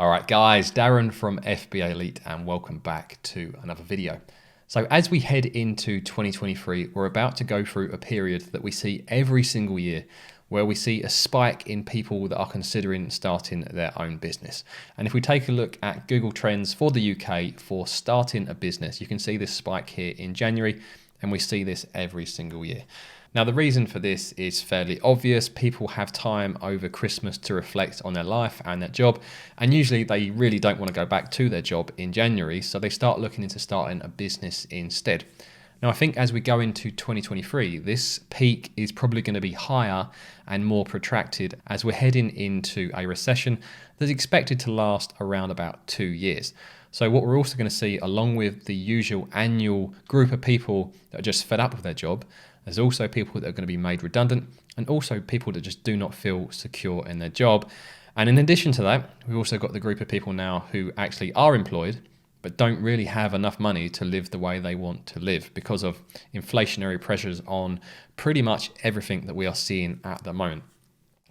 All right, guys, Darren from FBA Elite, and welcome back to another video. So as we head into 2023, we're about to go through a period that we see every single year where we see a spike in people that are considering starting their own business. And if we take a look at Google Trends for the UK for starting a business, you can see this spike here in January, and we see this every single year. Now, the reason for this is fairly obvious. People have time over Christmas to reflect on their life and their job, and usually they really don't want to go back to their job in January, so they start looking into starting a business instead. Now, I think as we go into 2023, this peak is probably going to be higher and more protracted as we're heading into a recession that's expected to last around about 2 years. So what we're also going to see, along with the usual annual group of people that are just fed up with their job, there's also people that are going to be made redundant, and also people that just do not feel secure in their job. And in addition to that, we've also got the group of people now who actually are employed, but don't really have enough money to live the way they want to live because of inflationary pressures on pretty much everything that we are seeing at the moment.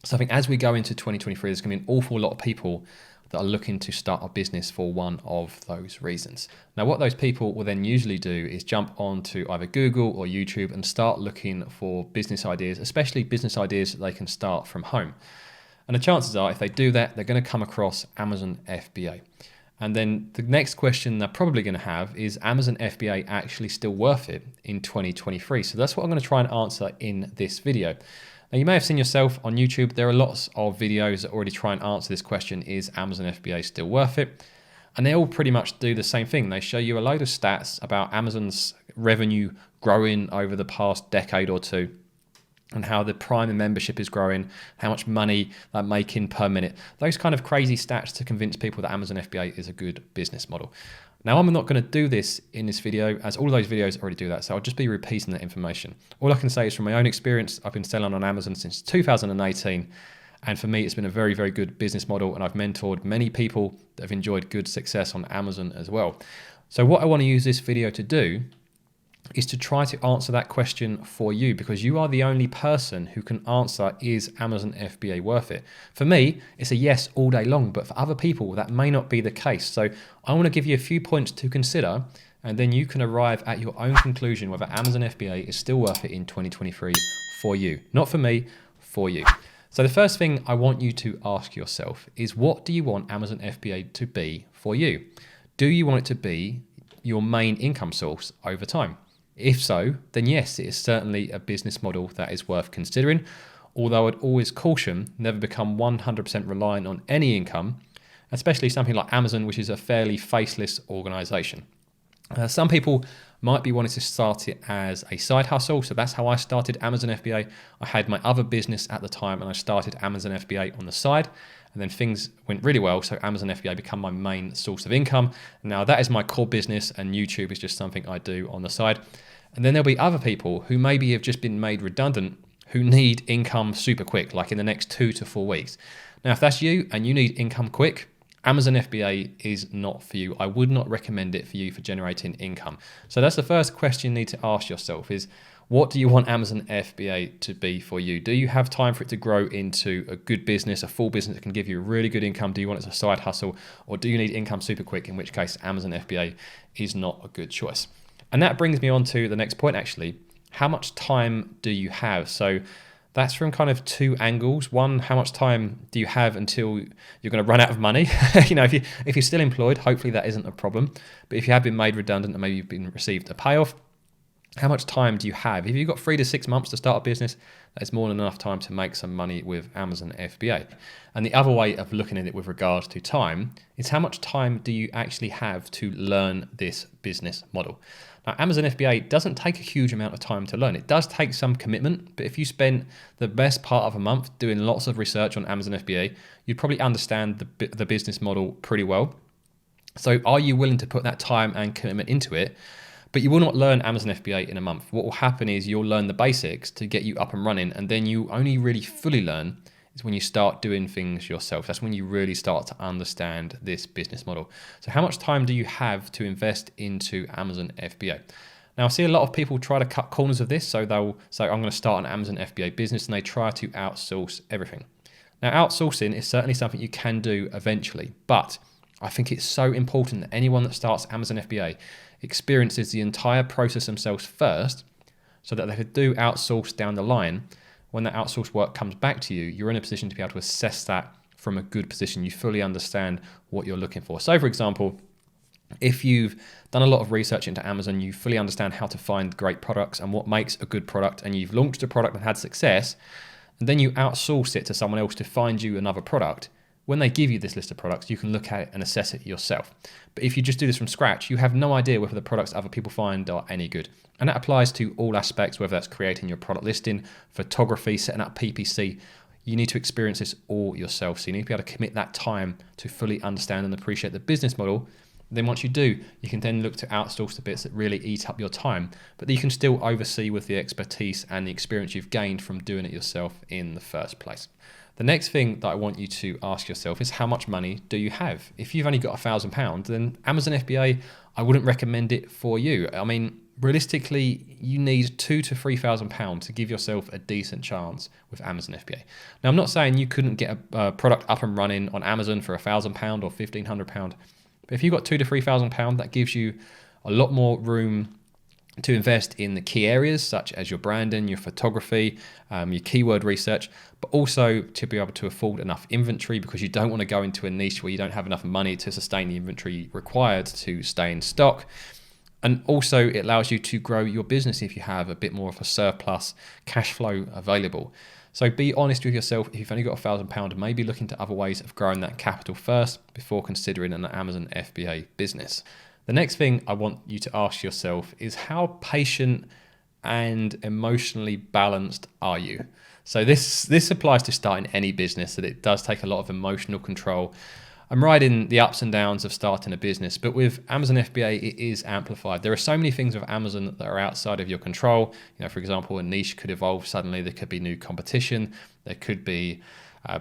So I think as we go into 2023, there's going to be an awful lot of people that are looking to start a business for one of those reasons. Now, what those people will then usually do is jump onto either Google or YouTube and start looking for business ideas, especially business ideas that they can start from home. And the chances are, if they do that, they're going to come across Amazon FBA. And then the next question they're probably going to have is Amazon FBA actually still worth it in 2023? So that's what I'm going to try and answer in this video. Now, you may have seen yourself on YouTube, there are lots of videos that already try and answer this question, is Amazon FBA still worth it? And they all pretty much do the same thing. They show you a load of stats about Amazon's revenue growing over the past decade or two, and how the Prime membership is growing, how much money they're making per minute. Those kind of crazy stats to convince people that Amazon FBA is a good business model. Now, I'm not going to do this in this video, as all of those videos already do that, so I'll just be repeating that information. All I can say is from my own experience, I've been selling on Amazon since 2018, and for me, it's been a very, very good business model, and I've mentored many people that have enjoyed good success on Amazon as well. So what I want to use this video to do is to try to answer that question for you, because you are the only person who can answer, is Amazon FBA worth it? For me, it's a yes all day long, but for other people, that may not be the case. So I want to give you a few points to consider, and then you can arrive at your own conclusion whether Amazon FBA is still worth it in 2023 for you. Not for me, for you. So the first thing I want you to ask yourself is, what do you want Amazon FBA to be for you? Do you want it to be your main income source over time? If so, then yes, it is certainly a business model that is worth considering, although I'd always caution, never become 100% reliant on any income, especially something like Amazon, which is a fairly faceless organization. Some people might be wanting to start it as a side hustle, so that's how I started Amazon FBA. I had my other business at the time, and I started Amazon FBA on the side, and then things went really well, so Amazon FBA became my main source of income. Now that is my core business, and YouTube is just something I do on the side. And then there'll be other people who maybe have just been made redundant, who need income super quick, like in the next 2 to 4 weeks. Now, if that's you and you need income quick, Amazon FBA is not for you. I would not recommend it for you for generating income. So that's the first question you need to ask yourself is, what do you want Amazon FBA to be for you? Do you have time for it to grow into a good business, a full business that can give you a really good income? Do you want it as a side hustle, or do you need income super quick, in which case Amazon FBA is not a good choice? And that brings me on to the next point, actually. How much time do you have? So that's from kind of two angles. One, how much time do you have until you're going to run out of money? If you're still employed, hopefully that isn't a problem. But if you have been made redundant and maybe you've been received a payoff, how much time do you have? If you've got 3 to 6 months to start a business, that's more than enough time to make some money with Amazon FBA. And the other way of looking at it with regards to time is, how much time do you actually have to learn this business model? Now, Amazon FBA doesn't take a huge amount of time to learn. It does take some commitment, but if you spent the best part of a month doing lots of research on Amazon FBA, you'd probably understand the business model pretty well. So are you willing to put that time and commitment into it? But you will not learn Amazon FBA in a month. What will happen is you'll learn the basics to get you up and running, and then you only really fully learn is when you start doing things yourself. That's when you really start to understand this business model. So how much time do you have to invest into Amazon FBA? Now, I see a lot of people try to cut corners of this. So they'll say, I'm going to start an Amazon FBA business, and they try to outsource everything. Now, outsourcing is certainly something you can do eventually, but I think it's so important that anyone that starts Amazon FBA experiences the entire process themselves first, so that they could do outsource down the line. When that outsourced work comes back to you, you're in a position to be able to assess that from a good position. You fully understand what you're looking for. So for example, if you've done a lot of research into Amazon, you fully understand how to find great products and what makes a good product, and you've launched a product and had success, and then you outsource it to someone else to find you another product. When they give you this list of products, you can look at it and assess it yourself. But if you just do this from scratch, you have no idea whether the products other people find are any good. And that applies to all aspects, whether that's creating your product listing, photography, setting up PPC. You need to experience this all yourself. So you need to be able to commit that time to fully understand and appreciate the business model. Then once you do, you can then look to outsource the bits that really eat up your time, but that you can still oversee with the expertise and the experience you've gained from doing it yourself in the first place. The next thing that I want you to ask yourself is, how much money do you have? If you've only got £1,000, then Amazon FBA, I wouldn't recommend it for you. I mean, realistically, you need £2,000 to £3,000 to give yourself a decent chance with Amazon FBA. Now, I'm not saying you couldn't get a product up and running on Amazon for £1,000 or £1,500, but if you've got £2,000 to £3,000, that gives you a lot more room to invest in the key areas such as your branding, your photography, your keyword research, but also to be able to afford enough inventory, because you don't want to go into a niche where you don't have enough money to sustain the inventory required to stay in stock. And also it allows you to grow your business if you have a bit more of a surplus cash flow available. So be honest with yourself. If you've only got £1,000, maybe look into other ways of growing that capital first before considering an Amazon FBA business. The next thing I want you to ask yourself is, how patient and emotionally balanced are you? So this applies to starting any business, that it does take a lot of emotional control. I'm riding the ups and downs of starting a business, but with Amazon FBA, it is amplified. There are so many things with Amazon that are outside of your control. You know, for example, a niche could evolve suddenly. There could be new competition. There could be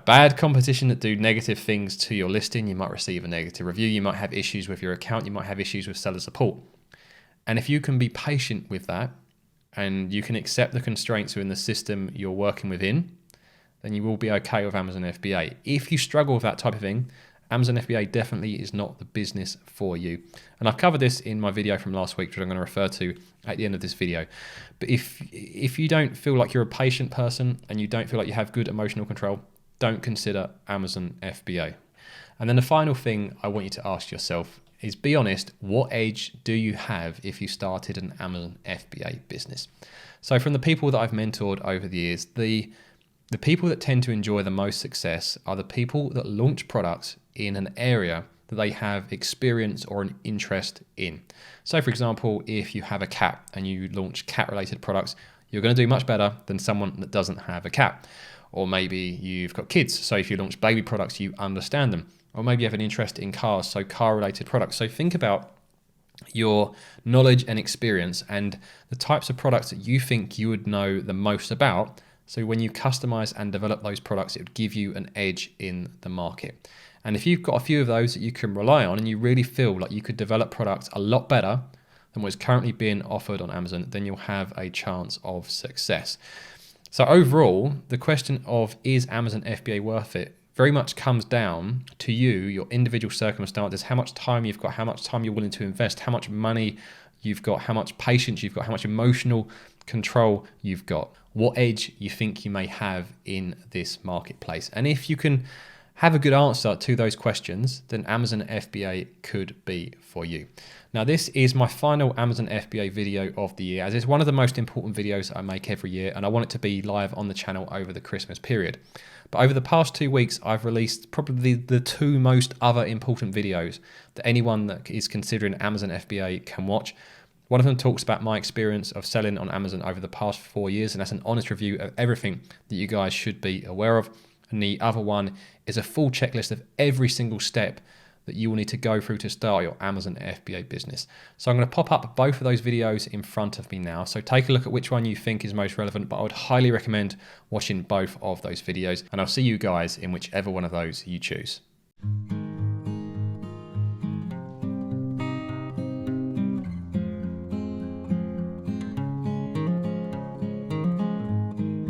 bad competition that do negative things to your listing. You might receive a negative review. You might have issues with your account. You might have issues with seller support. And if you can be patient with that, and you can accept the constraints within the system you're working within, then you will be okay with Amazon FBA. If you struggle with that type of thing, Amazon FBA definitely is not the business for you. And I've covered this in my video from last week, which I'm going to refer to at the end of this video. But if you don't feel like you're a patient person and you don't feel like you have good emotional control, don't consider Amazon FBA. And then the final thing I want you to ask yourself is, be honest, what edge do you have if you started an Amazon FBA business? So from the people that I've mentored over the years, the people that tend to enjoy the most success are the people that launch products in an area that they have experience or an interest in. So for example, if you have a cat and you launch cat-related products, you're going to do much better than someone that doesn't have a cat. Or maybe you've got kids, so if you launch baby products, you understand them. Or maybe you have an interest in cars, so car-related products. So think about your knowledge and experience and the types of products that you think you would know the most about. So when you customize and develop those products, it would give you an edge in the market. And if you've got a few of those that you can rely on and you really feel like you could develop products a lot better than what's currently being offered on Amazon, then you'll have a chance of success. So overall, the question of, is Amazon FBA worth it, very much comes down to you, your individual circumstances, how much time you've got, how much time you're willing to invest, how much money you've got, how much patience you've got, how much emotional control you've got, what edge you think you may have in this marketplace. And if you can have a good answer to those questions, then Amazon FBA could be for you. Now, this is my final Amazon FBA video of the year, as it's one of the most important videos I make every year, and I want it to be live on the channel over the Christmas period. But over the past 2 weeks, I've released probably the two most other important videos that anyone that is considering Amazon FBA can watch. One of them talks about my experience of selling on Amazon over the past 4 years, and that's an honest review of everything that you guys should be aware of. And the other one is a full checklist of every single step that you will need to go through to start your Amazon FBA business. So I'm going to pop up both of those videos in front of me now. So take a look at which one you think is most relevant, but I would highly recommend watching both of those videos, and I'll see you guys in whichever one of those you choose.